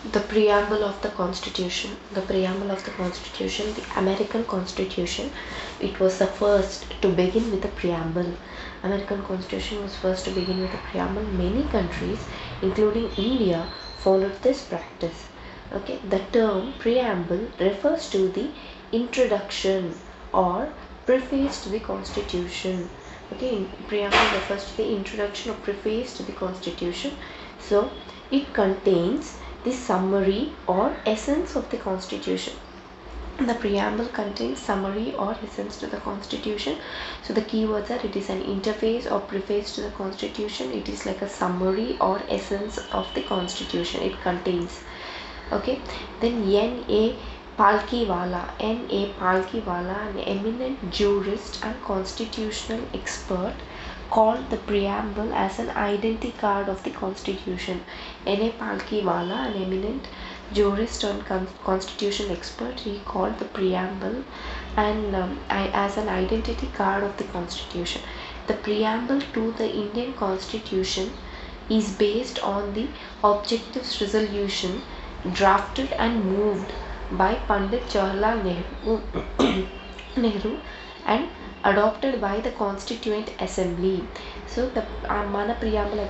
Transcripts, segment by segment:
The preamble of the Constitution. The preamble of the Constitution, the American Constitution, it was the first to begin with a preamble. American Constitution was first to begin with a preamble. Many countries, including India, followed this practice. Okay, the term preamble refers to the introduction or preface to the Constitution. Okay, preamble refers to the introduction or preface to the Constitution. So it contains the summary or essence of the Constitution. The preamble contains summary or essence to the Constitution. So the keywords are, it is an interface or preface to the Constitution. It is like a summary or essence of the Constitution. It contains. Okay. Then N.A. Palkhiwala, an eminent jurist and constitutional expert, called the preamble as an identity card of the Constitution. N.A. Palkhiwala, an eminent jurist and constitutional expert, he called the preamble and as an identity card of the Constitution. The preamble to the Indian Constitution is based on the Objectives Resolution drafted and moved by Pandit Jawaharlal Nehru and adopted by the Constituent Assembly. So the mana preamble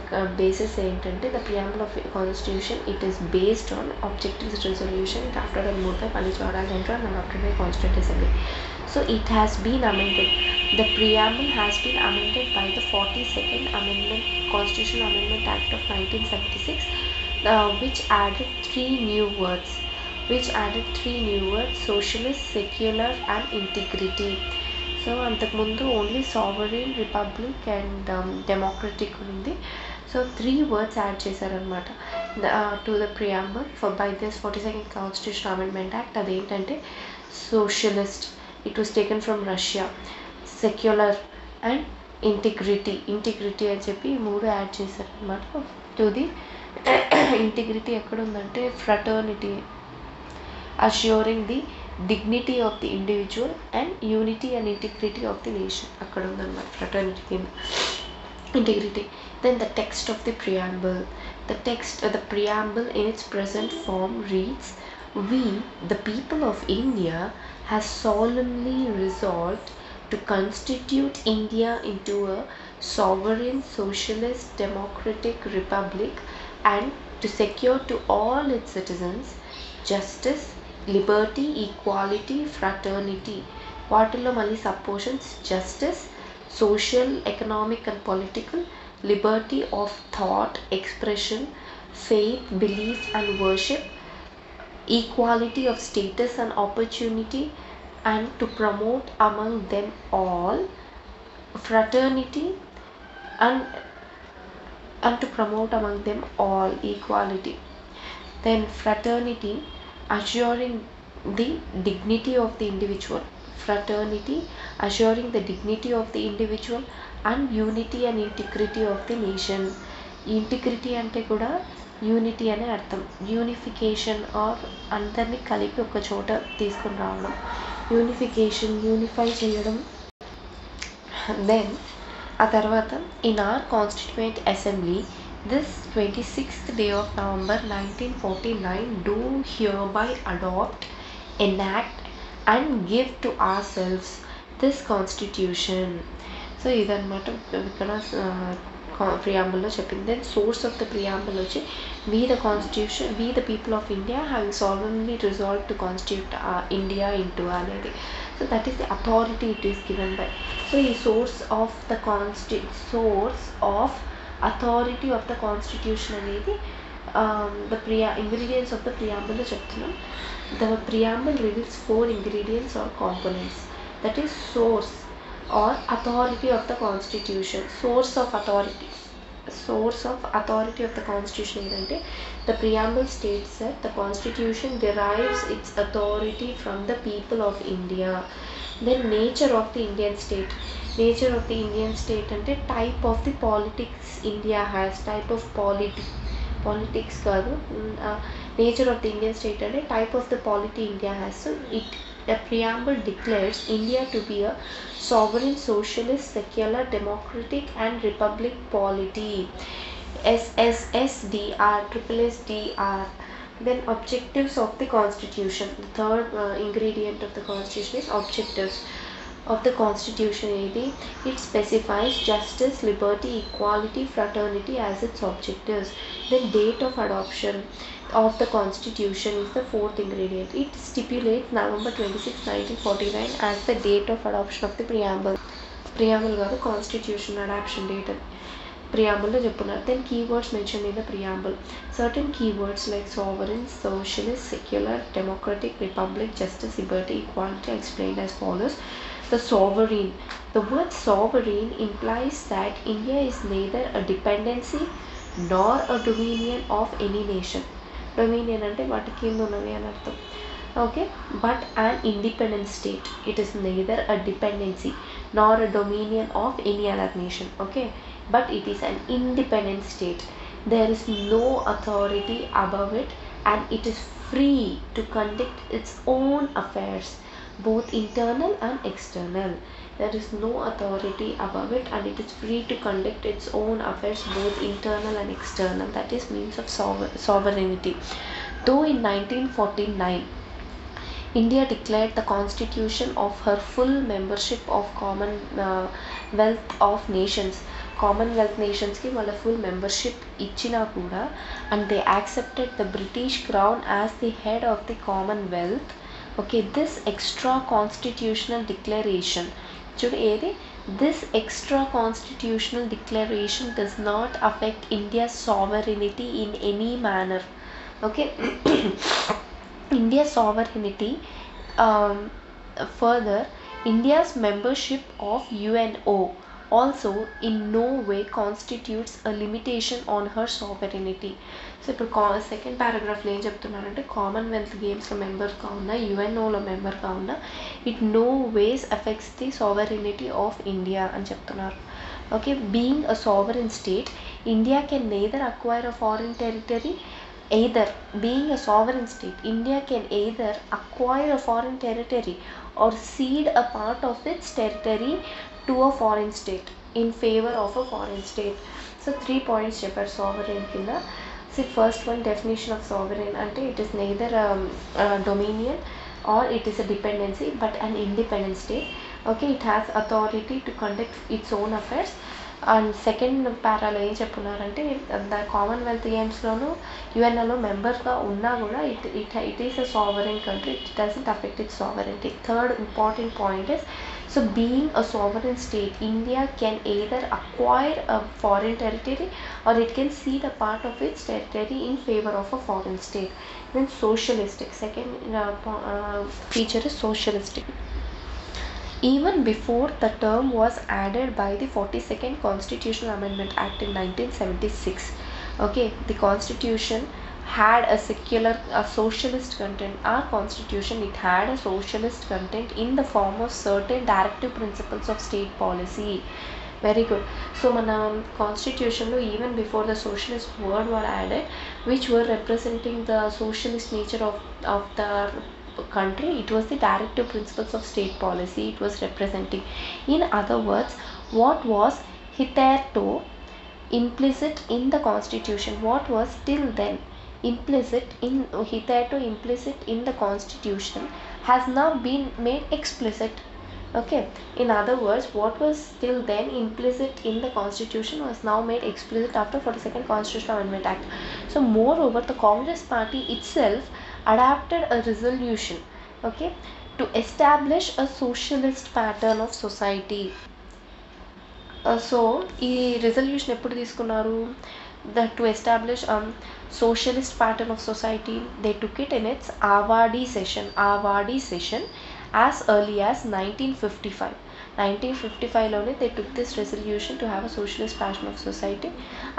basis ఏంటంటే the preamble of Constitution, it is based on Objectives Resolution drafted and moved by Pandit Jawaharlal Nehru and adopted by Constituent Assembly. So it has been amended. The preamble has been amended by the 42nd Amendment, Constitutional Amendment Act of 1976, which added three new words. Socialist, secular and integrity. So అంతకుముందు only sovereign, republic and democratic ఉంది. So 3 words add చేశారనమాట to the preamble for by this 42nd constitution amendment act. అదేంటంటే socialist, it was taken from Russia, secular and integrity అని చెప్పి 3 add చేశారనమాట to the integrity. ఎక్కడ ఉందంటే fraternity, assuring the dignity of the individual and unity and integrity of the nation. అక్కడ ఉందన్నమాట fraternity కింద integrity. Then the text of the preamble. The preamble in its present form reads, "We, the people of India, have solemnly resolved to constitute India into a sovereign, socialist, democratic republic and to secure to all its citizens justice, liberty, equality, fraternity." వాటిల్లో మళ్ళీ సపోర్షన్స్ justice, social, economic and political, liberty of thought, expression, faith, belief and worship, equality of status and opportunity, and to promote among them all fraternity and to promote among them all equality. Then fraternity, assuring the dignity of the individual. Fraternity, assuring the dignity of the individual and unity and integrity of the nation. Integrity అంటే కూడా unity అనే అర్థం. Unification are అందరినీ కలిపి ఒక చోట తీసుకొని రావడం, యూనిఫికేషన్, యూనిఫై చేయడం. దెన్ ఆ తర్వాత in our constituent assembly this 26th day of November 1949 do hereby adopt, enact and give to ourselves this constitution. So ఇదన్నమాట ఇక్కడ ప్రియాంబుల్లో చెప్పింది. Then source of the preamble వచ్చి, we the people of India having solemnly resolved to constitute India into అనేది. So that is the authority it is given by. So ఈ source of authority of the constitution అనేది the ingredients of the ప్రియాంబుల్లో చెప్తున్నాం. The preamble reveals 4 ingredients or components. That is source or authority of the constitution. Source of authority of the constitution ఏంటంటే, the preamble states that the constitution derives its authority from the people of India. Then nature of the Indian state అంటే type of the politics India has. Type of politics కాదు, nature of the Indian state అంటే type of the polity India has. So the preamble declares India to be a sovereign, socialist, secular, democratic and republic polity. SSSDR, SSSDR Then objectives of the constitution. The third ingredient of the constitution is objectives of the constitution. It specifies justice, liberty, equality, fraternity as its objectives. The date of adoption of the constitution is the fourth ingredient. It stipulates November 26, 1949 as the date of adoption of the preamble. Preamble కాదు, constitution adoption date. Preamble లో చెప్పున్నారు. Then keywords mentioned in the preamble. Certain keywords like sovereign, socialist, secular, democratic, republic, justice, liberty, equality are explained as follows. The sovereign. The word sovereign implies that India is neither a dependency nor a dominion of any nation. Dominion అంటే వాటి కింద ఉన్నవి అని అర్థం. Okay, but an independent state. It is neither a dependency nor a dominion of any other nation. Okay, but it is an independent state. There is no authority above it, and it is free to conduct its own affairs, both internal and external. There is no authority above it, and it is free to conduct its own affairs, both internal and external. That is means of sovereignty. Though in 1949 India declared the constitution of her full membership of Commonwealth of Nations. Commonwealth nations ki వాళ్ళ full membership ఇచ్చినా కూడా, and they accepted the British crown as the head of the Commonwealth. Okay, this extra constitutional declaration, చూడు ఏది, this extra constitutional declaration does not affect India's sovereignty in any manner. Okay. India's sovereignty. Further, India's membership of UNO also in no way constitutes a limitation on her sovereignty. So ఇప్పుడు second పారాగ్రాఫ్లో ఏం చెప్తున్నారంటే, commonwealth గేమ్స్లో మెంబర్గా ఉన్న, యుఎన్ఓలో మెంబర్గా ఉన్న, it no ways affects the sovereignty of India అని చెప్తున్నారు. Okay, being a sovereign state, India can neither acquire a foreign territory. Either, being a sovereign state, India can either acquire a foreign territory or cede a part of its territory to a foreign state in favor of a foreign state. So 3 points చెప్పారు sovereign కింద. See, first one, definition of sovereign అంటే it is neither a dominion or it is a dependency but an independent state. Okay, it has authority to conduct its own affairs. And second పారాలో ఏం చెప్పున్నారంటే, the Commonwealth గేమ్స్లోనూ యుఎన్ఓలో మెంబర్గా ఉన్నా కూడా it is a sovereign country, it doesn't affect its sovereignty. Third important point is, so being a sovereign state, India can either acquire a foreign territory or it can cede a part of its territory in favour of a foreign state. Then socialistic, second feature is socialistic. Even before the term was added by the 42nd Constitutional Amendment Act in 1976, okay, the constitution had a socialist content. Our constitution, it had a socialist content in the form of certain directive principles of state policy. Very good. So మన కాన్స్టిట్యూషన్లో even before the socialist word were added, which were representing the socialist nature of the country, it was the directive principles of state policy it was representing. In other words, what was hitherto implicit in the constitution, what was till then hitherto implicit in the constitution has now been made explicit. Okay, in other words, what was till then implicit in the constitution was now made explicit after 42nd Constitutional Amendment Act. So moreover, the Congress party itself adopted a resolution, okay, to establish a socialist pattern of society. So ఈ resolution ఎప్పుడు తీసుకున్నారు, that to establish a socialist pattern of society, they took it in its Avadi session as early as 1955. 1955లోనే they took this resolution to have a socialist pattern of society,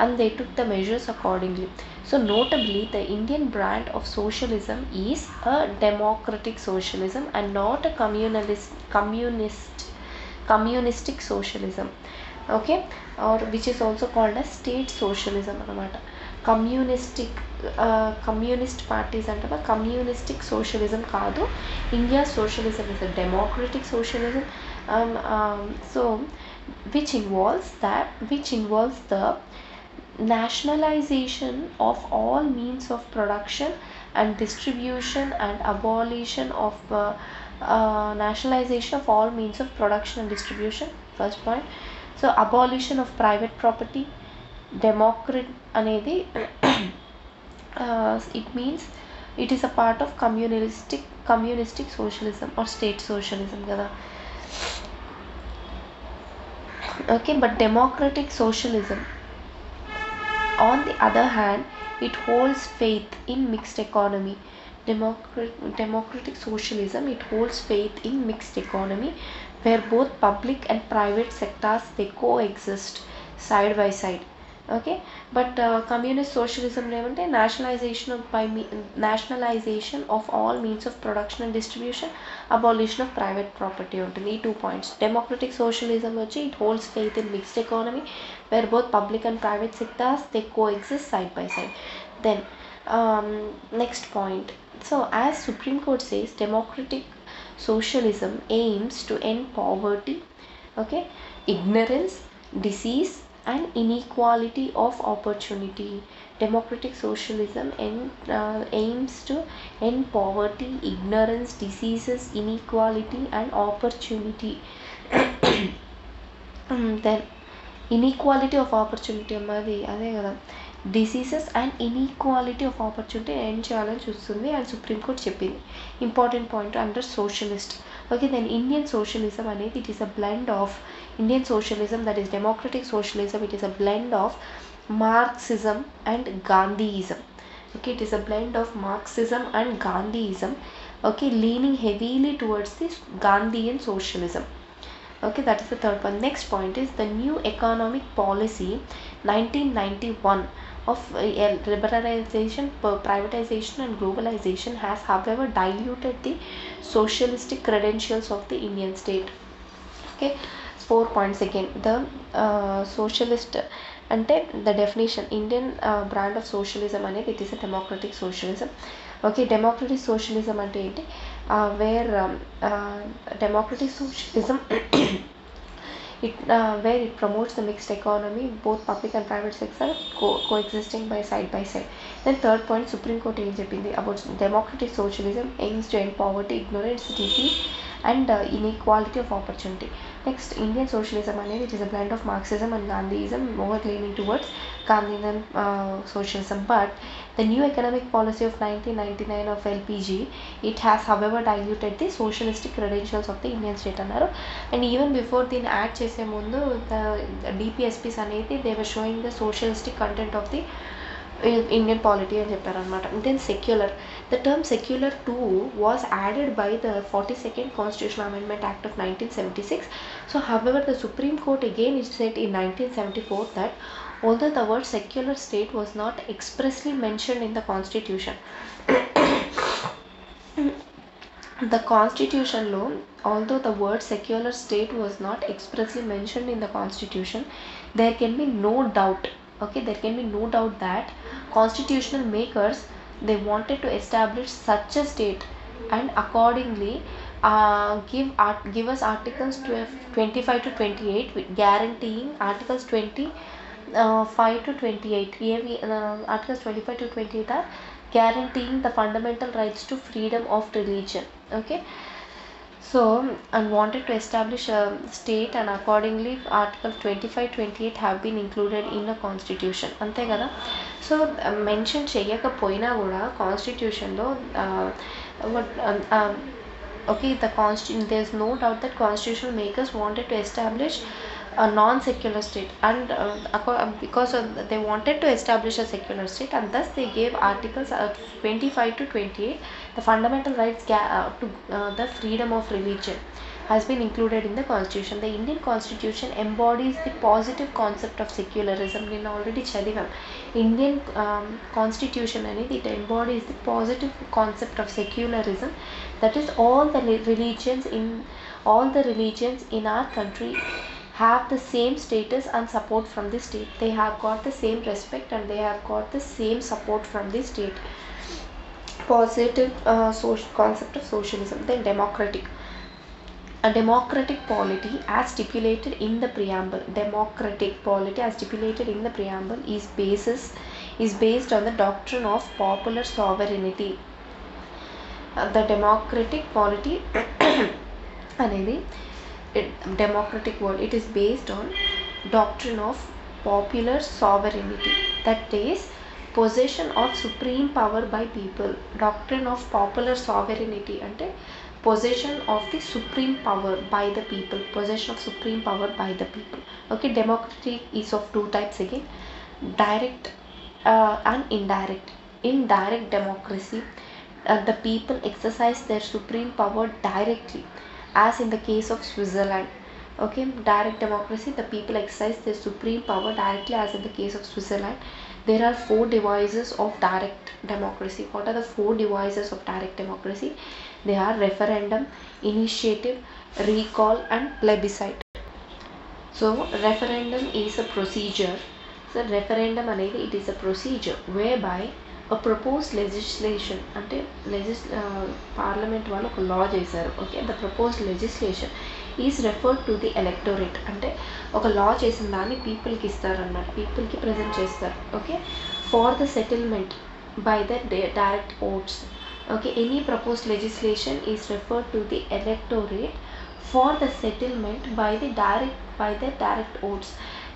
and they took the measures accordingly. So notably, the Indian brand of socialism is a democratic socialism and not a communistic socialism. Okay, or which is also called as state socialism anamata. Communist parties అంటారా, communistic socialism కాదు. India socialism is a democratic socialism. So which involves the nationalization of all means of production and distribution and abolition of nationalization of all means of production and distribution, first point. So abolition of private property, democrat అనేది it means it is a part of communistic socialism or state socialism కదా. Okay, but democratic socialism on the other hand, it holds faith in mixed economy. Democratic socialism, it holds faith in mixed economy where both public and private sectors they coexist side by side. Okay, but communist socialism ఏమంటే nationalization of all means of production and distribution, abolition of private property ఉంటుంది. ఈ 2 points. Democratic socialism వచ్చి it holds faith in mixed economy where both public and private sectors they coexist side by side. Then next point. So as Supreme Court says, democratic socialism aims to end poverty, okay, ignorance, disease and inequality of opportunity. Democratic socialism aims to end poverty, ignorance, diseases, inequality and opportunity. Then inequality of opportunity అన్నది అదే కదా, diseases and inequality of opportunity end చేయాలని చూస్తుంది and Supreme Court చెప్పింది. Important point under socialist. Okay, then Indian socialism అనేది it is a blend of Indian socialism, that is democratic socialism, it is a blend of Marxism and Gandhism. Okay, it is a blend of Marxism and Gandhiism, okay, leaning heavily towards this Gandhian socialism. Okay, that is the third point. Next point is the new economic policy 1991 of liberalization, privatization and globalization has however diluted the socialistic credentials of the Indian state. Okay, 4 points again. The socialist అంటే the definition Indian brand of socialism అనేది it is a democratic socialism. Okay, democratic socialism అంటే ఏంటి, where democratic socialism where it promotes the mixed economy, both public and private sector coexisting by side. Then third point, Supreme Court ఏం చెప్పింది about democratic socialism aims to end poverty, ignorance, disease and inequality of opportunity. Next, Indian socialism అనేది it is a blend of Marxism and Gandhiism, more leaning towards Gandhian socialism. But the new economic policy of 1999 of LPG, it has however diluted the socialistic credentials of the Indian state అన్నారు. And even before దీన్ని add చేసే ముందు the DPSPs అనేది they were showing the socialistic content of the Indian polity అని చెప్పారనమాట. Then secular, the term secular too was added by the 42nd Constitutional Amendment Act of 1976. So however the Supreme Court again it said in 1974 that although the word secular state was not expressly mentioned in the constitution, the constitution law, although the word secular state was not expressly mentioned in the constitution, there can be no doubt, okay, there can be no doubt that constitutional makers they wanted to establish such a state and accordingly give us articles 25 to 28 with guaranteeing articles 25 to 28 articles 25 to 28 are guaranteeing the fundamental rights to freedom of religion. Okay, so and wanted to establish a state and accordingly article 25 28 have been included in the constitution ante kada. So mention cheyakapoyina kuda constitution lo okay, there's no doubt that constitutional makers wanted to establish a non-secular state and because they wanted to establish a secular state and thus they gave articles 25 to 28, the fundamental rights to the freedom of religion has been included in the constitution. The Indian constitution embodies the positive concept of secularism. నేను already చదివాం. Indian constitution అనేది it embodies the positive concept of secularism, that is all the religions in our country have the same status and support from the state. They have got the same respect and they have got the same support from the state. Positive concept of socialism. Then democratic. A democratic polity as stipulated in the preamble. Democratic polity as stipulated in the preamble is based on the doctrine of popular sovereignty. The democratic polity అనేది democratic world, it is based on doctrine of popular sovereignty, that is possession of supreme power by people. Doctrine of popular sovereignty అంటే possession of the supreme power by the people, possession of supreme power by the people. Okay, democracy is of two types again, direct and indirect. In direct democracy, the people exercise their supreme power directly, as in the case of Switzerland. Okay, direct democracy, the people exercise their supreme power directly, as in the case of Switzerland. There are 4 devices of direct democracy. What are the 4 devices of direct democracy? They are referendum, initiative, recall and plebiscite. So referendum is a procedure. So referendum అనేది it is a procedure whereby a proposed legislation అంటే parliament వాళ్ళు ఒక లా చేశారు. Okay, the proposed legislation is referred to the electorate. అంటే ఒక లా చేసిన దాన్ని పీపుల్కి ఇస్తారన్నమాట, పీపుల్కి ప్రజెంట్ చేస్తారు. Okay, for the settlement by the direct votes. Okay, any proposed legislation is referred to the electorate for the settlement by the direct votes.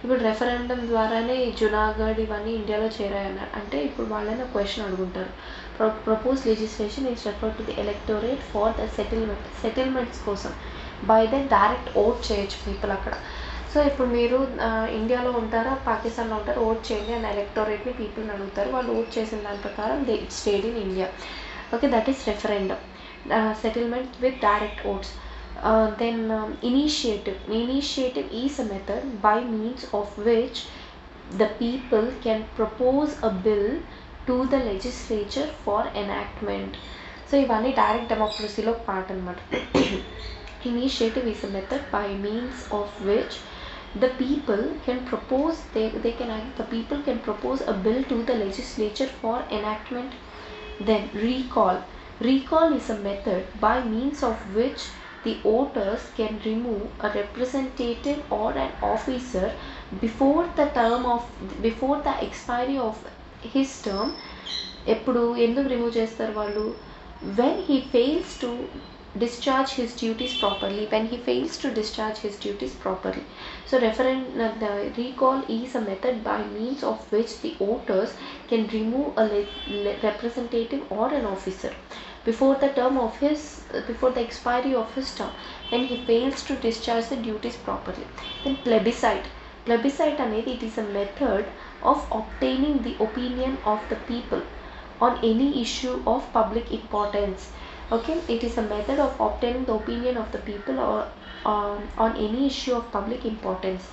ఇప్పుడు referendum ద్వారానే జునాగఢ్ ఇవన్నీ ఇండియాలో చేరాయన్నారు అంటే ఇప్పుడు వాళ్ళని క్వశ్చన్ అడుగుంటారు. Propose legislation is refer to the electorate for the settlements కోసం బై ద డైరెక్ట్ ఓట్ చేయొచ్చు పీపుల్ అక్కడ. సో ఇప్పుడు మీరు ఇండియాలో ఉంటారా పాకిస్తాన్లో ఉంటారు, ఓట్ చేయండి అని ఎలక్టోరేట్ని పీపుల్ని అడుగుతారు. వాళ్ళు ఓట్ చేసిన దాని ప్రకారం they stayed in India. Okay, that is referendum. Settlement with direct votes. Then initiative is a method by means of which the people can propose a bill to the legislature for enactment. So ఇవన్నీ direct డెమోక్రసీలో part అనమాట. Initiative is a method by means of which the people can propose the people can propose a bill to the legislature for enactment. Then recall is a method by means of which the voters can remove a representative or an officer before the expiry of his term. ఎప్పుడు ఎందుకు remove చేస్తారు వాళ్ళు? when he fails to discharge his duties properly. So the recall is a method by means of which the voters can remove a representative or an officer before the expiry of his term when he fails to discharge the duties properly. Then plebiscite అనేది it is a method of obtaining the opinion of the people on any issue of public importance. Okay, it is a method of obtaining the opinion of the people or on any issue of public importance.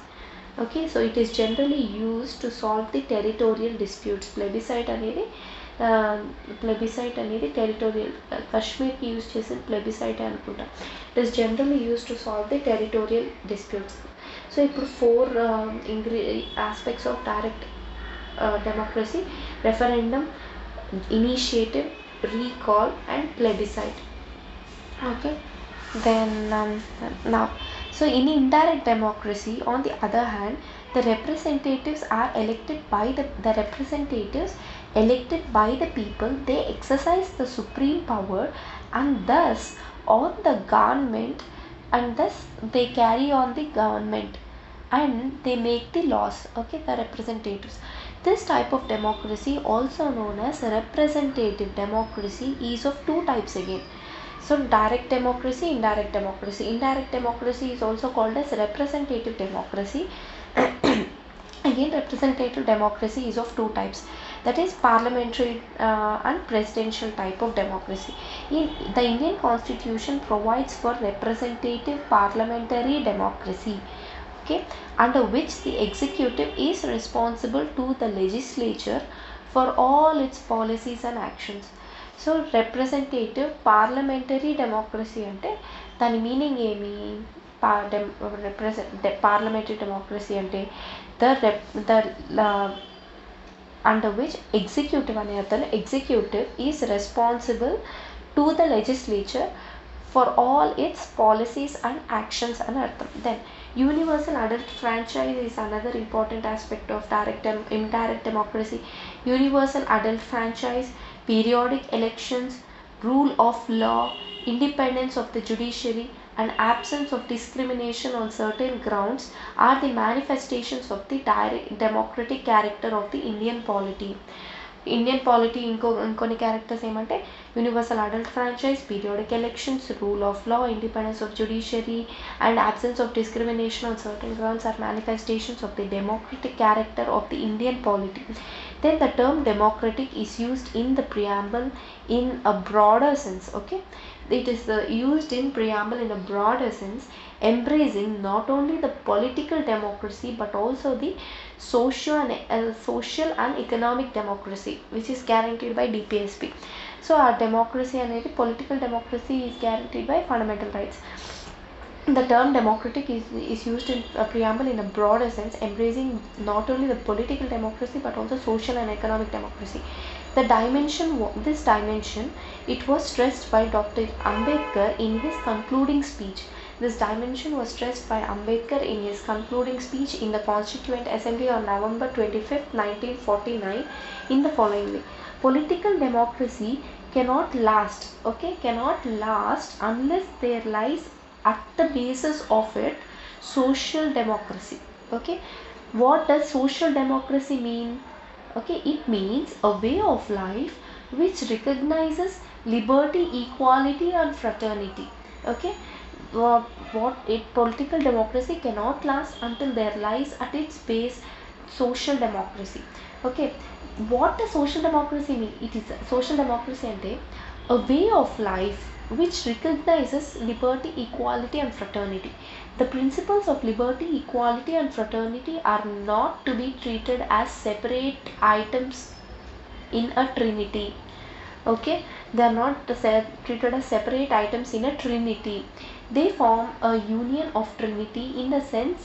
Okay, so it is generally used to solve the territorial disputes. Plebiscite అనేది territorial, కాశ్మీర్కి use చేసిన plebiscite అనుకుంటా. It is generally use to solve the territorial disputes. So ఇప్పుడు 4 aspects of direct democracy: referendum, initiative, recall and plebiscite. Okay, then now so in indirect democracy on the other hand, the representatives are elected by the representatives elected by the people. They exercise the supreme power and thus on the government, and thus they carry on the government and they make the laws. Okay, the representatives. This type of democracy, also known as representative democracy, is of 2 types again. So direct democracy, indirect democracy. Indirect democracy is also called as representative democracy. Again, representative democracy is of 2 types, that is parliamentary and presidential type of democracy. The Indian Constitution provides for representative parliamentary democracy, okay, under which the executive is responsible to the legislature for all its policies and actions. So representative parliamentary democracy అంటే దాని meaning ఏమి? parliamentary democracy అంటే under which executive is responsible to the legislature for all its policies and actions అని అర్థం. Then universal adult franchise is another important aspect of direct and indirect democracy. Universal adult franchise, periodic elections, rule of law, independence of the judiciary, and absence of discrimination on certain grounds are the manifestations of the direct democratic character of the Indian polity. Indian polity ఇంకొన్ని characters ఏమంటే universal adult franchise, periodic elections, rule of law, independence of judiciary and absence of discrimination on certain grounds are manifestations of the democratic character of the Indian polity. Then the term democratic is used in the preamble in a broader sense. Okay, it is used in preamble in a broader sense, embracing not only the political democracy but also the social and economic democracy which is guaranteed by DPSP. So our democracy and political democracy is guaranteed by fundamental rights. The term democratic is used in a preamble in a broader sense, embracing not only the political democracy but also social and economic democracy. This dimension, it was stressed by Dr. Ambedkar in his concluding speech. This dimension was stressed by Ambedkar in his concluding speech in the Constituent Assembly on November 25th, 1949 in the following way. Political democracy cannot last unless there lies at the basis of it social democracy. Okay, what does social democracy mean? Okay, it means a way of life which recognizes liberty, equality and fraternity. Okay, political democracy cannot last until there lies at its base social democracy. Okay, what does social democracy mean? It is social democracy ante a way of life which recognizes liberty, equality and fraternity. The principles of liberty, equality and fraternity are not to be treated as separate items in a trinity. Okay, they are not treated as separate items in a trinity. They form a union of trinity in the sense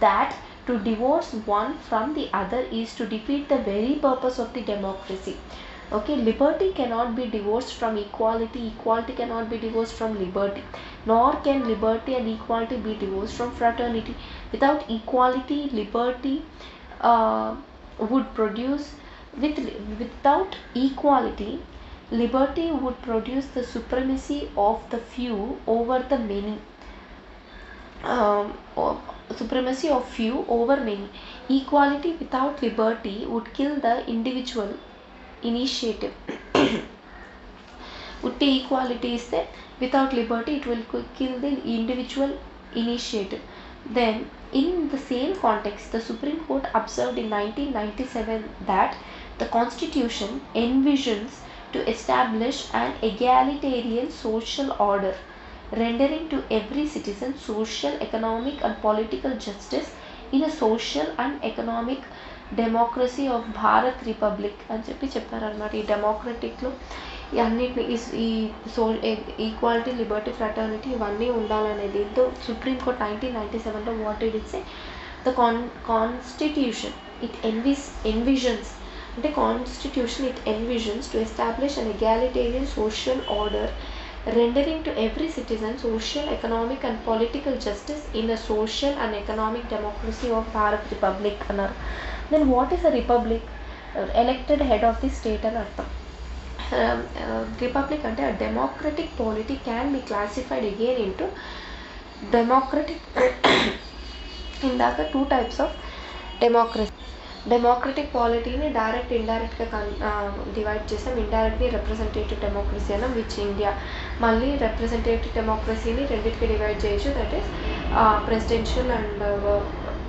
that to divorce one from the other is to defeat the very purpose of the democracy. Okay, liberty cannot be divorced from equality, equality cannot be divorced from liberty, nor can liberty and equality be divorced from fraternity. Without equality, liberty would produce without equality, liberty would produce the supremacy of the few over the many. Supremacy of few over many. Equality without liberty would kill the individual initiative. Utti equality is there, without liberty it will kill the individual initiative. Then in the same context, the Supreme Court observed in 1997 that the Constitution envisions to establish an egalitarian social order, rendering to every citizen social, economic and political justice in a social and economic democracy of Bharat republic అని చెప్పారనమాట. ఈ డెమోక్రటిక్లో అన్నిటిని ఈ equality, Liberty, fraternity ఇవన్నీ ఉండాలనే దీంతో Supreme Court 1997లో what did it say, the constitution it envisions అంటే constitution it envisions to establish an egalitarian social order rendering to every citizen social, economic and political justice in a social and economic democracy of Bharat Republic అన్నారు. Then what is a republic? Elected head of the state అని అర్థం. Republic అంటే a democratic polity can be classified again into democratic ఇందాక 2 types of democracy. Democratic పాలిటీని direct ఇండైరెక్ట్గా divide చేసాం. Indirectly representative democracy అన్నాం, which India. మళ్ళీ representative డెమోక్రసీని రెండింటికి డివైడ్ చేయొచ్చు, that is presidential and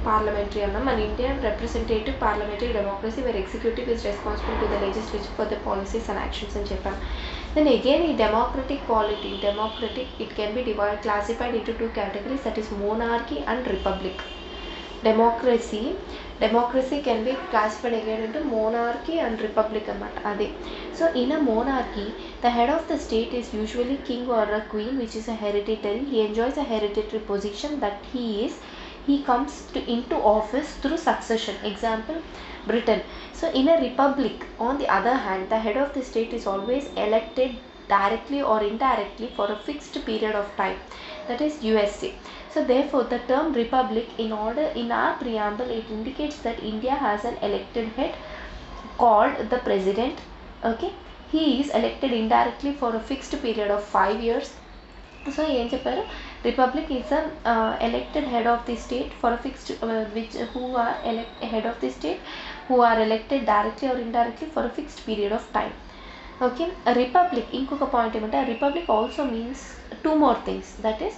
parliamentary అన్నాం. మన Indian representative parliamentary democracy where executive is responsible to the legislature for the policies and actions అని చెప్పాం. దెన్ అగైన్ ఈ democratic polity, it can be classified into 2 categories, that is monarchy and republic. Democracy can be classified again into monarchy and republic అన్నమాట అది. So in a monarchy, the head of the state is usually king or a queen, which is a hereditary. He enjoys a hereditary position that he comes into office through succession. Example, Britain. So in a republic, on the other hand, the head of the state is always elected directly or indirectly for a fixed period of time, that is USA. So therefore the term republic, in our preamble, it indicates that India has an elected head called the president. Okay, he is elected indirectly for a fixed period of 5 years. So ఏం చెప్పారు, republic is an elected head of the state for fixed which who are head of the state who are elected directly or indirectly for a fixed period of time. Okay, republic ఇంకొక point ఏమంటే republic also means two more things, that is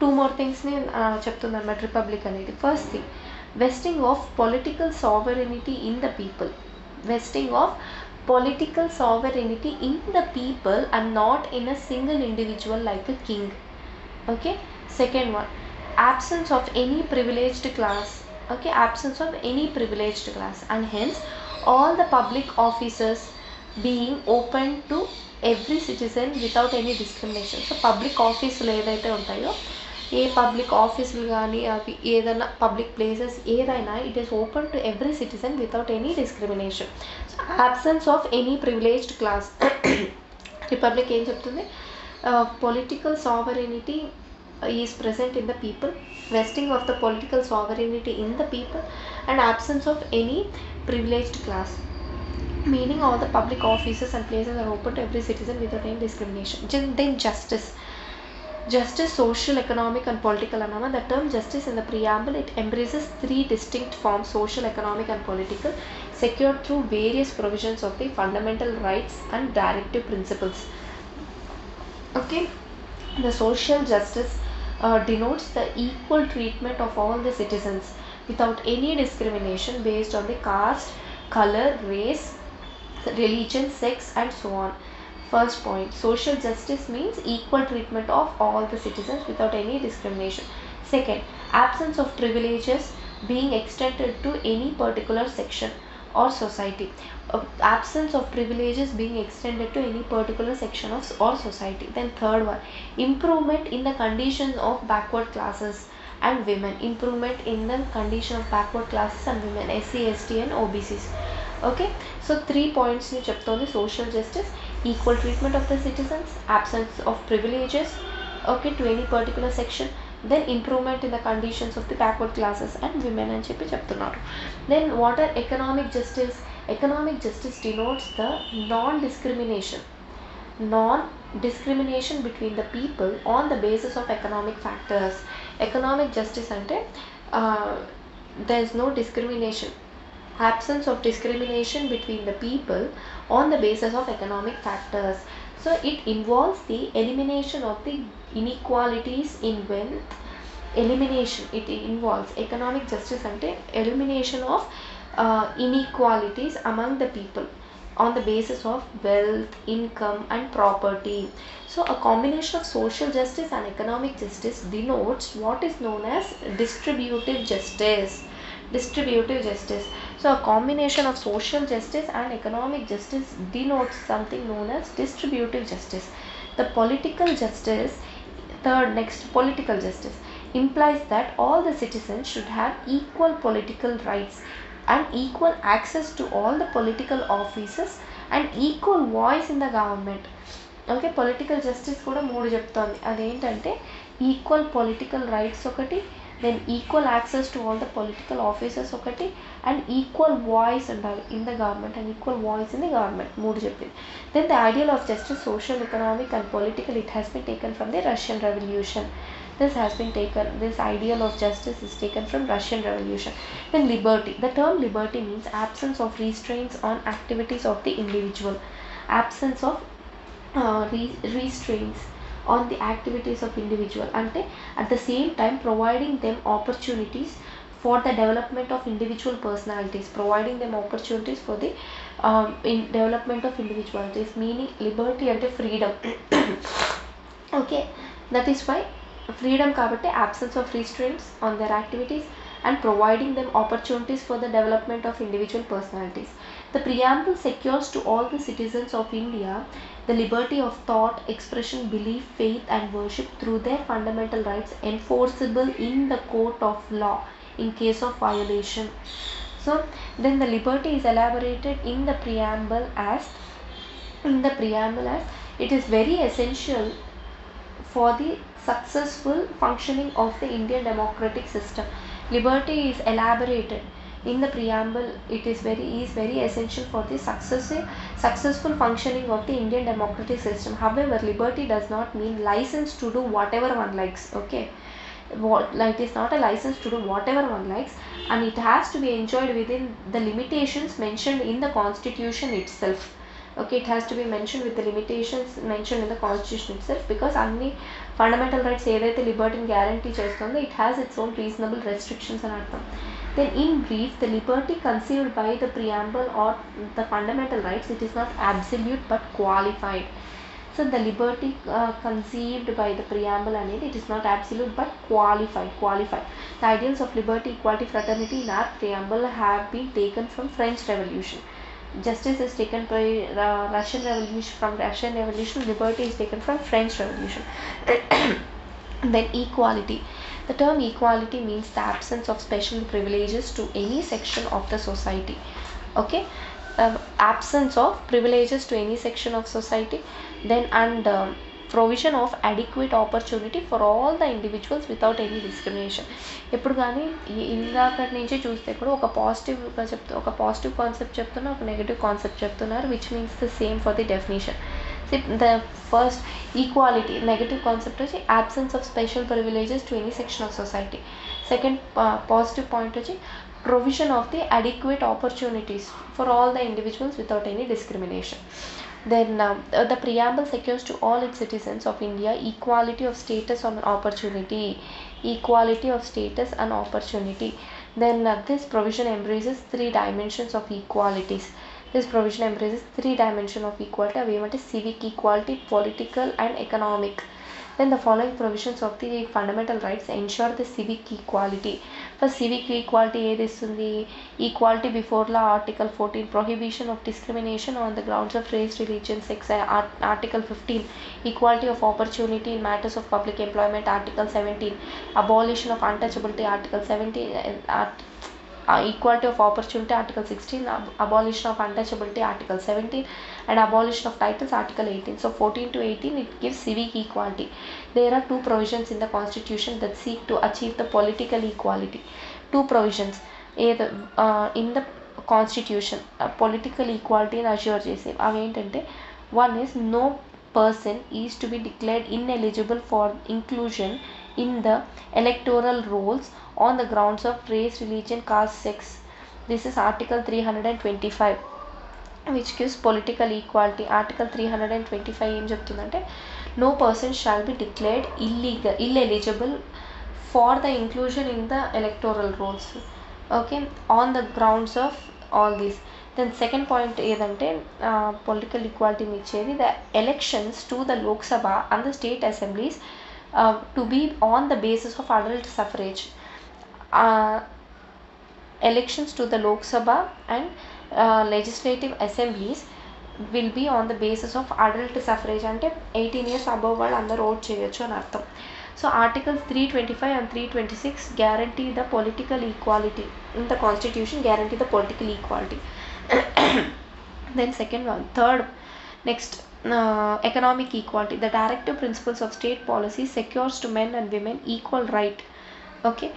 two more థింగ్స్ని చెప్తుంది అనమాట republic అనేది. First thing, vesting of political sovereignty in the people, vesting of political sovereignty in the people and not in a single individual like a king. Okay, second one, absence of any privileged class. Okay, absence of any privileged class, and hence all the public offices being open to every citizen without any discrimination. So public offices ఏదైతే ఉంటాయో, ఏ public ఆఫీసులు కానీ అవి ఏదైనా public places ఏదైనా, it is open to every citizen without any discrimination. So absence of any privileged class. Republic ఏం చెప్తుంది, political sovereignty is present in the people, vesting of the political sovereignty in the people, and absence of any privileged class, meaning all the public offices and places are open to every citizen without any discrimination. Then justice, social, economic and political anama. The term justice in the preamble, it embraces three distinct forms, social, economic and political, secured through various provisions of the fundamental rights and directive principles. Okay, the social justice denotes the equal treatment of all the citizens without any discrimination based on the caste, color, race, religion, sex and so on. First point, social justice means equal treatment of all the citizens without any discrimination. Second, absence of privileges being extended to any particular section or society. Absence of privileges being extended to any particular section of or society. Then third one, improvement in the condition of backward classes and women. Improvement in the condition of backward classes and women, SC, ST and OBCs. Okay, so 3 points ni cheptondi social justice, equal treatment of the citizens, absence of privileges, okay, to any particular section, then improvement in the conditions of the backward classes and women అని చెప్పి చెప్తున్నారు. Then what are economic justice? Economic justice denotes the non-discrimination between the people on the basis of economic factors. Economic justice అంటే there is no discrimination, absence of discrimination between the people on the basis of economic factors. So it involves the elimination of the inequalities in wealth. It involves economic justice ante elimination of inequalities among the people on the basis of wealth, income and property. So a combination of social justice and economic justice denotes what is known as distributive justice. So a combination of social justice and economic justice denotes something known as distributive justice. The political justice, political justice implies that all the citizens should have equal political rights and equal access to all the political offices and equal voice in the government. Okay, political justice కూడా 3 చెప్తోంది. అదేంటంటే equal political rights ఒకటి, then equal access to all the political offices ఒకటి, and equal voice ఉండాలి in the government and equal voice in the government. 3 చెప్పింది. Then the ideal of justice, social, economic and political, it has been taken from the Russian Revolution. This ideal of justice is taken from Russian Revolution. Then liberty. The term liberty means absence of restraints on activities of the individual. Absence of restraints on the activities of individual. Ante at the same time providing them opportunities for the development of individual personalities. Providing them opportunities for the development of individualities. Meaning liberty ante freedom. Okay, that is why freedom kabatti absence of restraints on their activities and providing them opportunities for the development of individual personalities. The preamble secures to all the citizens of India the liberty of thought, expression, belief, faith and worship through their fundamental rights enforceable in the court of law in case of violation. So then the liberty is elaborated in the preamble as It is very essential for the successful functioning of the Indian democratic system. Liberty is elaborated in the preamble. It is very essential for the successful functioning of the Indian democratic system. However, liberty does not mean license to do whatever one likes. Okay, like it is not a license to do whatever one likes, and it has to be enjoyed within the limitations mentioned in the constitution itself. Okay, it has to be mentioned with the limitations mentioned in the constitution itself, because అన్ని fundamental rights ఏదైతే లిబర్టీని guarantee చేస్తుందో it has its own reasonable restrictions అని అర్థం. Then in brief, the liberty conceived by the preamble or the fundamental rights, it is not absolute but qualified. So the liberty conceived by the preamble అనేది it is not absolute but qualified. The ideals of liberty, equality, fraternity in our preamble have been taken from French Revolution. Justice is taken by Russian Revolution. From Russian Revolution, liberty is taken from French Revolution. Then equality. The term equality means the absence of special privileges to any section of the society. Okay, absence of privileges to any section of society. Then and provision of adequate opportunity for all the individuals without any discrimination. ఎప్పుడు కానీ ఇందాకటి నుంచి చూస్తే కూడా ఒక positive concept చెప్తున్నారు, ఒక negative concept చెప్తున్నారు, which means the same for the definition. The first equality negative concept వచ్చి absence of special privileges to any section of society. Second positive point వచ్చి provision of the adequate opportunities for all the individuals without any discrimination. Then the preamble secures to all its citizens of India equality of status and opportunity. Then this provision embraces three dimensions of equalities. అవి ఏమంటే civic equality, political and economic. Then the following provisions of the fundamental rights ensure the civic equality. For civic equality ఏది ఇస్తుంది? Equality before law, Article 14. Prohibition of discrimination on the grounds of race, religion, sex, Article 15. Equality of opportunity in matters of public employment, Article 17. Abolition of untouchability, Article 17. Equality of opportunity, Article 16. Abolition of untouchability, Article 17. And abolition of titles, Article 18. So 14 to 18 it gives civic equality. There are two provisions in the constitution that seek to achieve the political equality. Two provisions in the constitution political equality and assure చేసే అవి ఏంటంటే, one is no person is to be declared ineligible for inclusion in the electoral rolls on the grounds of race, religion, caste, sex. This is Article 325, which gives political equality. Article 325 ఏం చెప్తుందంటే, no person shall be declared ineligible for the inclusion in the electoral rolls, okay, on the grounds of all these. Then second point ఏదంటే political ఈక్వాలిటీని ఇచ్చేది, the elections to the Lok Sabha and the state assemblies to be on the basis of adult suffrage. Elections to the Lok Sabha and legislative assemblies will be on the basis of adult suffrage, అంటే 18 years above వాళ్ళు అందరూ vote చేయొచ్చు అని అర్థం. So articles 325 and 326 guarantee the political equality in the constitution, guarantee the political equality. Then next economic equality. The directive principles of state policy secures to men and women equal right, okay,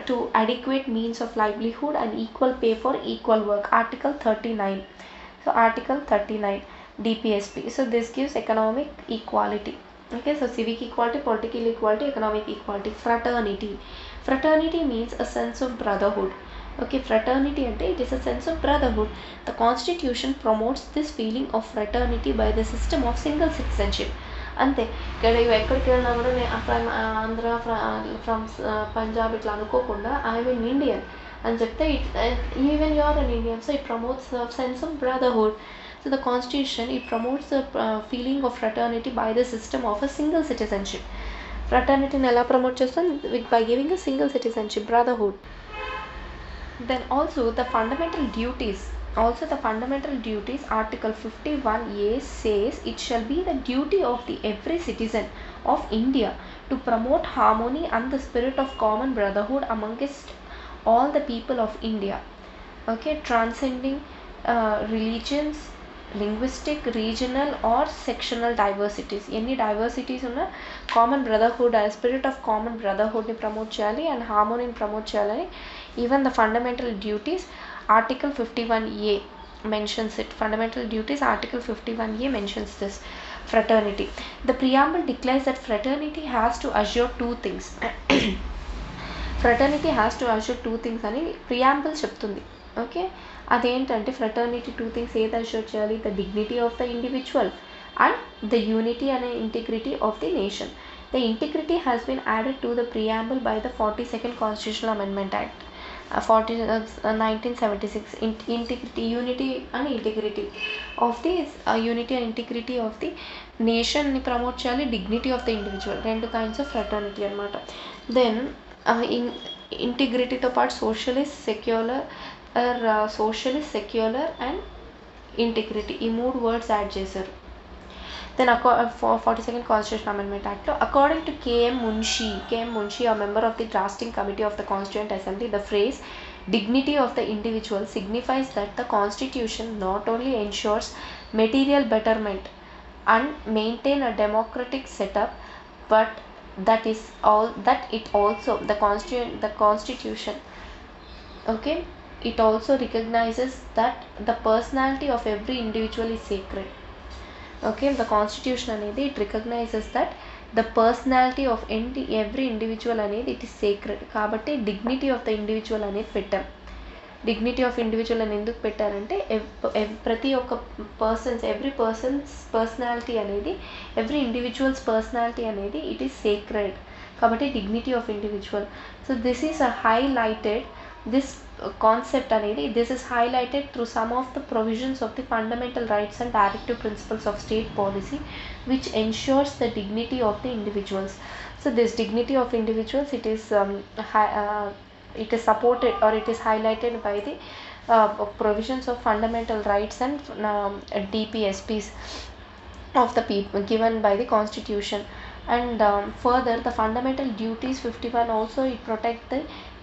to adequate means of livelihood and equal pay for equal work, Article 39. So Article 39 DPSP. So this gives economic equality. Okay, so civic equality, political equality, economic equality. Fraternity means a sense of brotherhood. Okay, fraternity ante it is a sense of brotherhood. The constitution promotes this feeling of fraternity by the system of single citizenship. అంతే, ఇక్కడ ఎక్కడికి వెళ్ళినా కూడా from Andhra, from Punjab ఇట్లా అనుకోకుండా I mean Indian అని చెప్తే even you're an Indian. So it promotes sense of brotherhood. So the constitution it promotes the feeling of fraternity by the system of a single citizenship. ఫ్రటర్నిటీని ఎలా promote చేస్తుంది? By giving a single citizenship, brotherhood. Then also the fundamental duties, Article 51A says it shall be the duty of every citizen of India to promote harmony and the spirit of common brotherhood amongst all the people of India, okay, transcending religions, linguistic, regional or sectional diversities. Any diversities ఉన్న common brotherhood, a spirit of common brotherhood ని promote చేయాలి and harmony ని promote చేయాలని. Even the fundamental duties, article 51A mentions it. Fundamental duties, article 51A mentions this. Fraternity. The preamble declares that fraternity has to assure two things. Fraternity has to assure two things అని preamble చెప్తుంది. Okay, అదేంటంటే fraternity two things ఏది assure చేయాలి? The dignity of the individual and the unity and integrity of the nation. The integrity has been added to the preamble by the 42nd constitutional amendment act 1976. Integrity, unity and integrity of the unity and integrity of the నేషన్ని promote చేయాలి, dignity of the individual, రెండు kinds of fraternity అనమాట. Then ఇంటిగ్రిటీతో పాటు socialist, secular and integrity, ఈ మూడు words add చేశారు. Then 42nd constitution amendment యాక్ట్లో according to KM Munshi, a member of the drafting committee of the Constituent Assembly, the phrase dignity of the individual signifies that the constitution not only ensures material betterment and maintain a democratic setup, but that it also the constitution, okay, it also recognizes that the personality of every individual is sacred. Okay, the constitution అనేది it recognizes that the personality of every individual అనేది it is sacred. కాబట్టి dignity of the individual అనేది పెట్టాం. Dignity of individual అని ఎందుకు పెట్టారంటే ప్రతి ఒక్క ఎవ్రీ పర్సన్స్ పర్సనాలిటీ అనేది, ఎవ్రీ ఇండివిజువల్స్ పర్సనాలిటీ అనేది ఇట్ ఈస్ సేక్రెడ్. కాబట్టి dignity of individual. So this is highlighted, this concept అనేది this is highlighted through some of the provisions of the fundamental rights and directive principles of state policy which ensures the dignity of the individuals. So this dignity of individuals it is supported or it is highlighted by the provisions of fundamental rights and DPSPs of the people given by the constitution. And further, the fundamental duties 51 also it protect the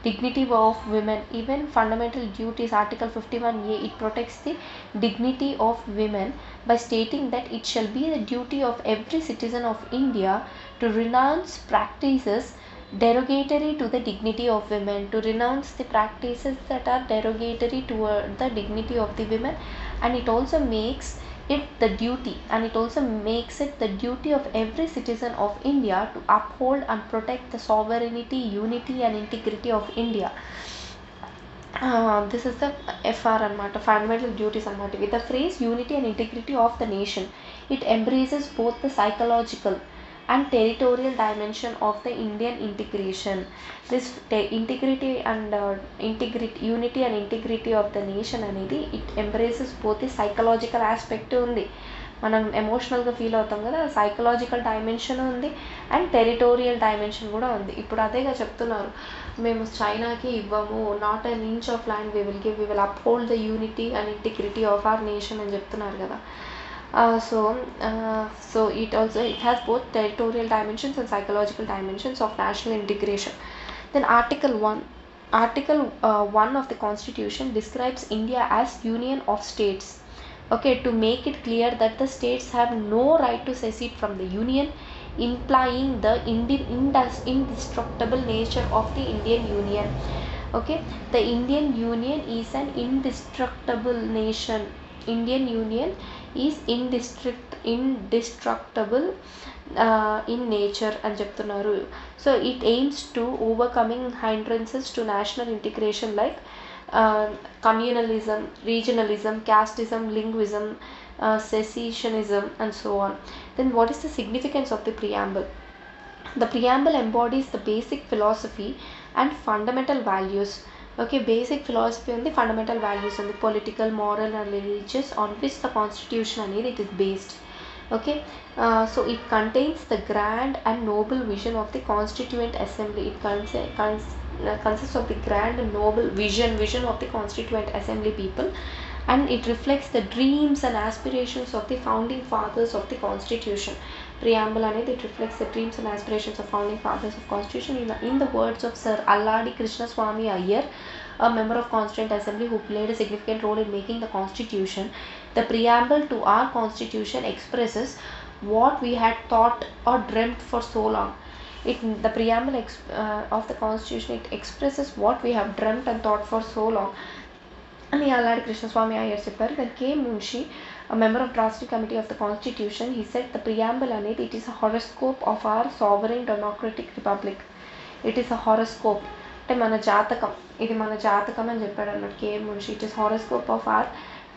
dignity of women. Even fundamental duties article 51A it protects the dignity of women by stating that it shall be the duty of every citizen of India to renounce practices derogatory to the dignity of women, to renounce the practices that are derogatory toward the dignity of the women. And it also makes it the duty, the duty of every citizen of India to uphold and protect the sovereignty, unity and integrity of India. This is the FR anamata, fundamental duties anamata. With the phrase unity and integrity of the nation, it embraces both the psychological and territorial dimension of the Indian integration. This integrity and unity and integrity of the nation అనేది it embraces both the psychological aspect ఉంది, మనం ఎమోషనల్గా feel అవుతాం కదా, psychological dimension ఉంది and territorial dimension కూడా ఉంది. ఇప్పుడు అదేగా చెప్తున్నారు, మేము చైనాకి ఇవ్వము, not an inch of land we will uphold the unity and integrity of our nation అని చెప్తున్నారు కదా. So it has both territorial dimensions and psychological dimensions of national integration. Then Article 1 of the Constitution describes India as union of states. Okay, to make it clear that the states have no right to secede from the union, implying the indestructible nature of the Indian Union. Okay, the Indian Union is an indestructible nation. Indian Union is indestructible in nature అని చెప్తున్నారు. So it AIIMS to overcoming hindrances to national integration like communalism, regionalism, casteism, linguism, secessionism and so on. Then what is the significance of the preamble? The preamble embodies the basic philosophy and fundamental values. Okay, basic philosophy on the fundamental values on the political, moral and religious on which the constitution అనేది it is based. Okay, so it contains the grand and noble vision of the Constituent Assembly. It consists of the grand and noble vision of the Constituent Assembly people, and it reflects the dreams and aspirations of the founding fathers of the Constitution. Preamble అనేది it reflects the dreams and aspirations of founding fathers of Constitution in the words of Sir Alladi Krishnaswamy Iyer, a member of Constituent Assembly who played a significant role in making the Constitution. The preamble to our Constitution expresses what we had thought or dreamt for so long. The preamble of the Constitution, it expresses what we have dreamt and thought for so long. అని అల్లాడి కృష్ణస్వామి అయ్యర్ చెప్పారు. Then K Munshi, a member of drafting committee of the Constitution, he said the preamble అనేది it is a horoscope of our sovereign democratic republic. It is a horoscope అంటే మన జాతకం, ఇది మన జాతకం అని చెప్పాడు అన్నమాట K Munshi. It is horoscope of our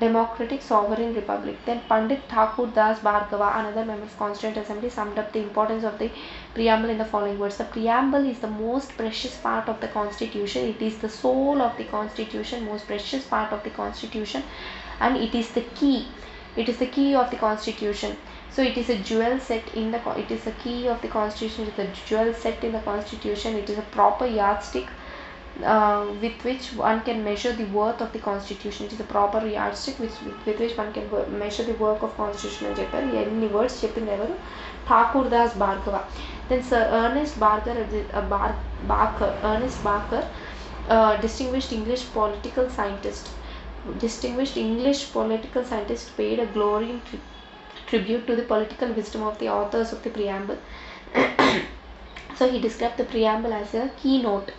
democratic sovereign republic. Then Pandit Thakur Das Bhargava, another member of Constituent Assembly, summed up the importance of the preamble in the following words: the preamble is the most precious part of the Constitution. It is the soul of the Constitution, most precious part of the Constitution, and it is the key. It is the key of the Constitution. So it is a jewel set in the. It is the key of the Constitution. It is a jewel set in the Constitution. It is a proper yardstick with which one can measure the worth of the Constitution. It is a proper yardstick with which one can measure the work of Constitution అని చెప్పారు. ఎన్ని words చెప్పింది ఎవరు? Thakur Das Bhargava. Then sir Ernest Barker, distinguished English political scientist, paid a glowing tribute to the political wisdom of the authors of the preamble. So he described the preamble as a keynote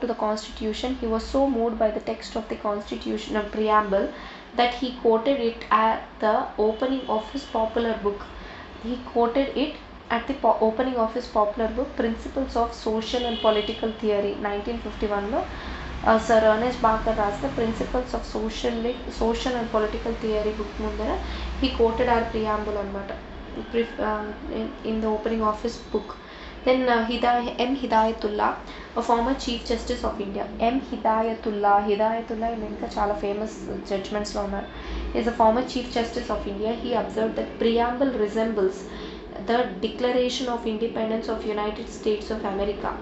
to the Constitution. He was so moved by the text of the Constitutional preamble that he quoted it at the opening of his popular book. Principles of Social and Political Theory, 1951లో sir Ernest Barker రాసిన principles of social and political theory book ముందర he quoted our preamble అనమాట in the opening of his book. Then M. Hidayatullah, a former Chief Justice of India. M. Hidayatullah ఇంకా చాలా famous జడ్జ్మెంట్స్లో ఉన్నారు. is a former Chief Justice of India. He observed that preamble resembles the Declaration of Independence of United States of America.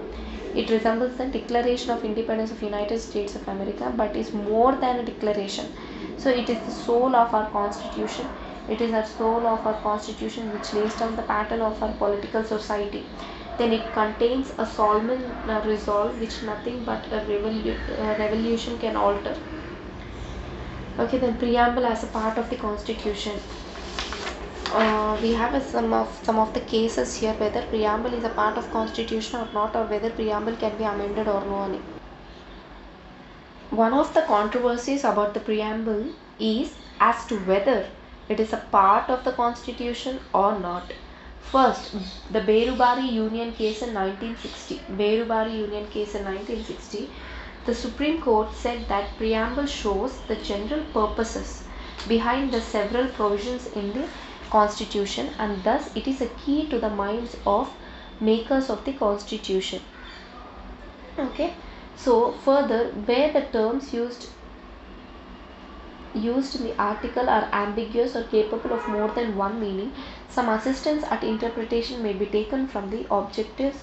It resembles the Declaration of Independence of United States of America, but is more than a declaration. So it is the soul of our Constitution. It is the soul of our Constitution which lays down the pattern of our political society. Then it contains a solemn resolve which nothing but a revolution can alter. Okay, then preamble as a part of the Constitution. We have some of the cases here whether preamble is a part of Constitution or not, or whether preamble can be amended or no. One of the controversies about the preamble is as to whether it is a part of the Constitution or not. First, the Berubari Union case in 1960. The Supreme Court said that preamble shows the general purposes behind the several provisions in the Constitution, and thus it is a key to the minds of makers of the Constitution. Okay, so further, where the terms used in the article are ambiguous or capable of more than one meaning, some assistance at interpretation may be taken from the objectives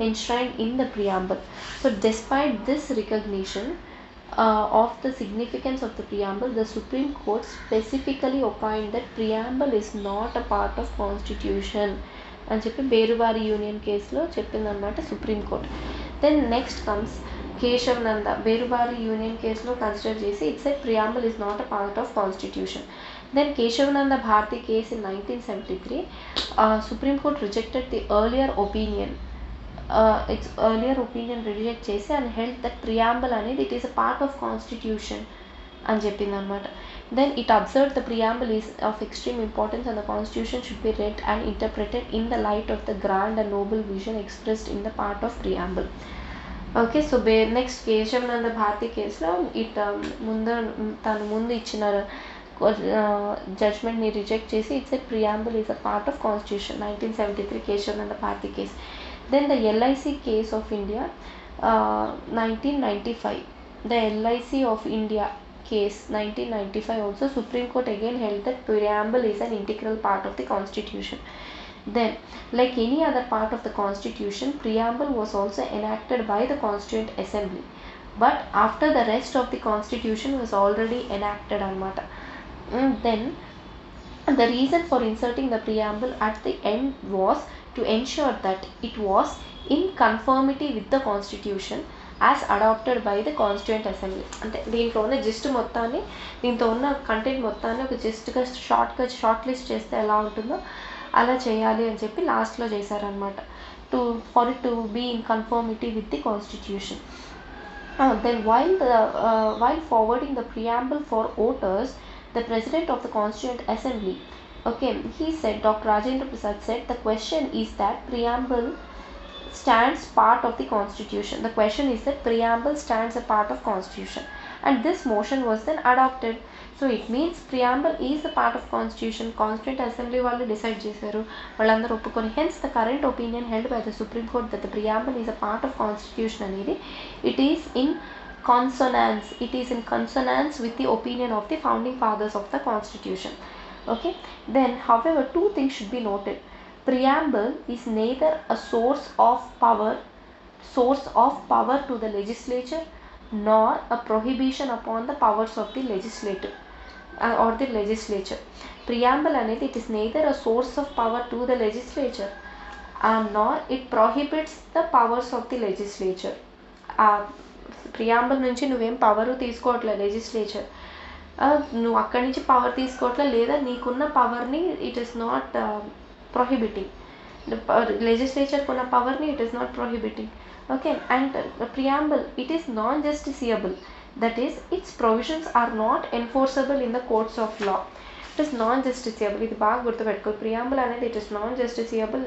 enshrined in the preamble. So despite this recognition of the significance of the preamble, the Supreme Court specifically opined that preamble is not a part of Constitution అని చెప్పి బేరువారి union కేసులో చెప్పిందనమాట Supreme Court. Then next comes Keshavananda. Berubari union కేసులో consider చేసి it's a preamble is not a part of constitution. Then Keshavananda Bharti case in 1973, Supreme Court rejected the earlier opinion. Its earlier opinion reject చేసి and held that preamble అనేది it is a part of Constitution అని చెప్పింది అనమాట. Then it observed the preamble is of extreme importance and the Constitution should be read and interpreted in the light of the grand and noble vision expressed in the part of preamble. Okay, so next Keshavananda Bharti కేసులో తను ముందు ఇచ్చిన జడ్జ్మెంట్ని reject చేసి it's a preamble is a part of constitution. 1973 Kesavananda Bharati case. Then the LIC case of India 1995. The LIC of India case 1995 also Supreme Court again held that preamble is an integral part of the Constitution. Then, like any other part of the Constitution, preamble was also enacted by the Constituent Assembly. But after the rest of the Constitution was already enacted anamata. Then the reason for inserting the preamble at the end was to ensure that it was in conformity with the Constitution as adapted by the constituent assembly. అంటే దీంట్లో ఉన్న gist మొత్తాన్ని, దీంతో ఉన్న content మొత్తాన్ని ఒక జిస్ట్గా short list చేస్తే ఎలా ఉంటుందో అలా చేయాలి అని చెప్పి లాస్ట్లో చేశారనమాట, for it to be in conformity with the constitution. Then while forwarding the preamble for voters, the president of the constituent assembly, he said, Dr. Rajendra Prasad said, the question is that preamble stands part of the constitution. The question is that preamble stands a part of constitution, and this motion was then adopted. So it means preamble is a part of constitution. Constituent assembly వాళ్ళు decide చేశారు, వాళ్ళందరూ ఒప్పుకొని, hence the current opinion held by the Supreme Court that the preamble is a part of constitution అనేది it is in consonance with the opinion of the founding fathers of the constitution. Then however, two things should be noted. Preamble is neither a source of power to the legislature nor a prohibition upon the powers of the legislature. Preamble అనేది it is neither a source of power to the legislature nor it prohibits the powers of the legislature. Preamble నుంచి నువ్వేం power తీసుకోవట్లే legislature, నువ్వు అక్కడి నుంచి power తీసుకోవట్లే, లేదా నీకున్న పవర్ని it is not prohibiting. The legislature kuna power it is not prohibiting. And the preamble, it is non-justiciable, that is its provisions are not enforceable in the courts of law. It is non-justiciable. ఇది బాగా గుర్తుపెట్టుకో, preamble అనేది it is non-justiciable,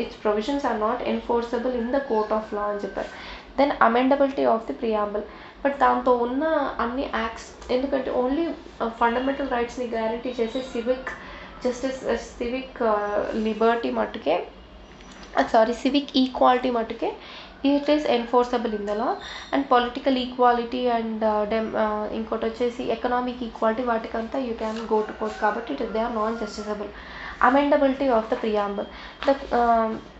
its provisions are not enforceable in the court of law అని చెప్పారు. Then amendability of the preamble, but దాంతో ఉన్న అన్ని acts, ఎందుకంటే ఓన్లీ ఫండమెంటల్ రైట్స్ని గ్యారంటీ చేసే సివిక్ లిబర్టీ మట్టుకే, సివిక్ ఈక్వాలిటీ మట్టుకే it is enforceable in the law, and political equality and ఇంకోటి వచ్చేసి ఎకనామిక్ ఈక్వాలిటీ, వాటికంతా you can go to court, కాబట్టి they are non justiciable. Amendability of the preamble. The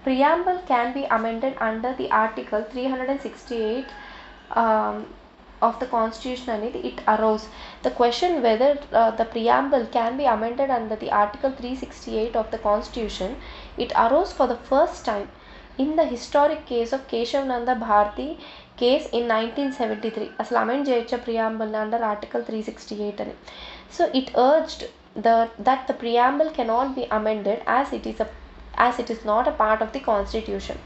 preamble can be amended under the article 368 of the constitution అనేది it arose. The question whether the preamble can be amended under the article 368 of the constitution, it arose for the first time in the historic case of Keshav Nanda Bharati case in 1973. అసలు amend చేయొచ్చా preamble under article 368 అని. So it urged that the preamble cannot be amended as it is not a part of the constitution.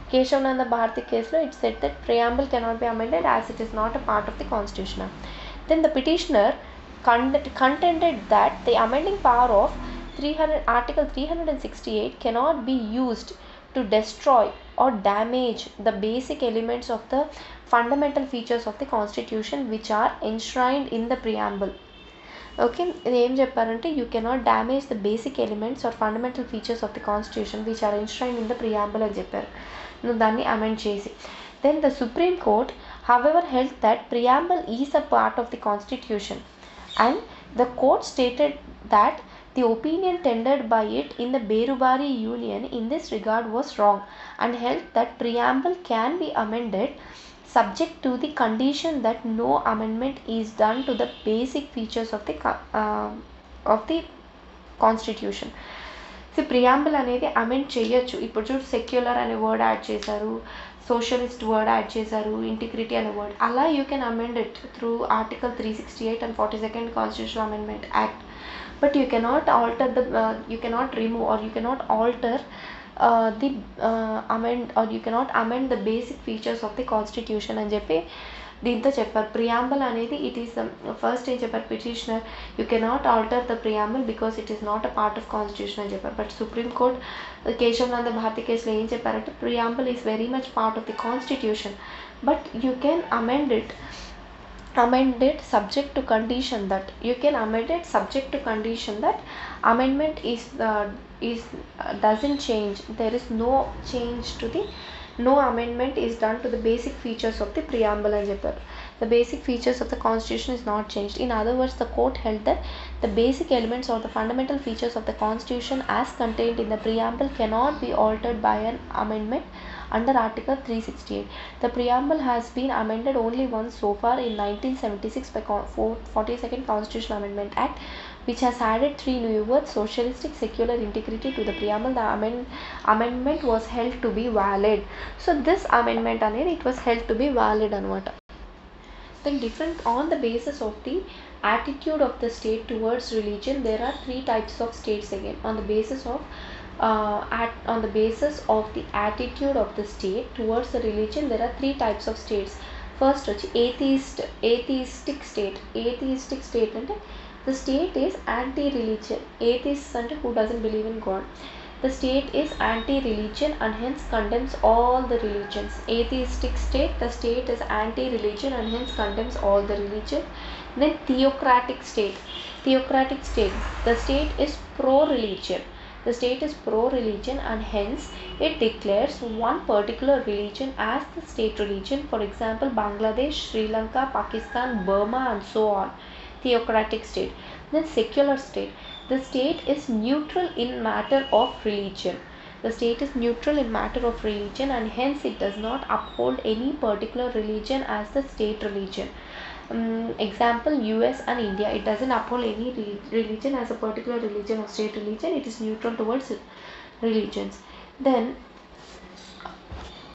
Keshav Nanda Bharati case lo it said that preamble cannot be amended as it is not a part of the constitution. Then the petitioner contended that the amending power of article 368 cannot be used to destroy or damage the basic elements of the fundamental features of the constitution which are enshrined in the preamble. ఇది ఏం చెప్పారంటే, you cannot damage the basic elements or fundamental features of the constitution which are enshrined in the preamble అని చెప్పారు, నువ్వు దాన్ని amend చేసి. Then the supreme court however held that preamble is a part of the constitution, and the court stated that the opinion tendered by it in the Berubari Union in this regard was wrong, and held that preamble can be amended subject to the condition that no amendment is done to the basic features of the constitution. So preamble అనేది amend చేయొచ్చు. ఇప్పుడు చూడు, secular అనే word add చేశారు, socialist word add చేశారు, integrity అనే word, అలా you can amend it through article 368 and 42nd Constitutional Amendment Act. But you cannot alter you cannot remove or you cannot alter you cannot amend the basic features of the constitution అని చెప్పి దీంతో చెప్పారు. Preamble అనేది it is first ఏం చెప్పారు petitioner, you cannot alter the preamble because it is not a part of constitution అని చెప్పారు. But supreme court Kesavananda Bharati కేసులో ఏం చెప్పారంటే, preamble is very much part of the constitution, but you can amend it subject to condition that amendment doesn't change, there is no change to the, no amendment is done to the basic features of the preamble అని చెప్పారు. The basic features of the constitution is not changed. In other words, the court held that the basic elements or the fundamental features of the constitution as contained in the preamble cannot be altered by an amendment under article 368. The preamble has been amended only once so far in 1976 by 42nd Constitutional Amendment Act, which has added three new words: socialistic, secular, integrity to the preamble. The amendment was held to be valid. So this amendment అనేది it was held to be valid అనమాట. Then different on the basis of the attitude of the state towards religion, there are three types of states again. On the basis of the attitude of the state towards the religion, there are three types of states. First వచ్చి atheistic state. Atheistic state అంటే the state is anti-religion. Atheist అంటే who doesn't believe in God. The state is anti-religion and hence condemns all the religions. Atheistic state, the state is anti-religion and hence condemns all the religions. Then theocratic state. Theocratic state, the state is pro-religion. The state is pro-religion and hence it declares one particular religion as the state religion. For example, Bangladesh, Sri Lanka, Pakistan, Burma and so on. Theocratic state. Then secular state. The state is neutral in matter of religion. The state is neutral in matter of religion and hence it does not uphold any particular religion as the state religion. Example, US and India, it doesn't uphold any religion as a particular religion or state religion. It is neutral towards religions. Then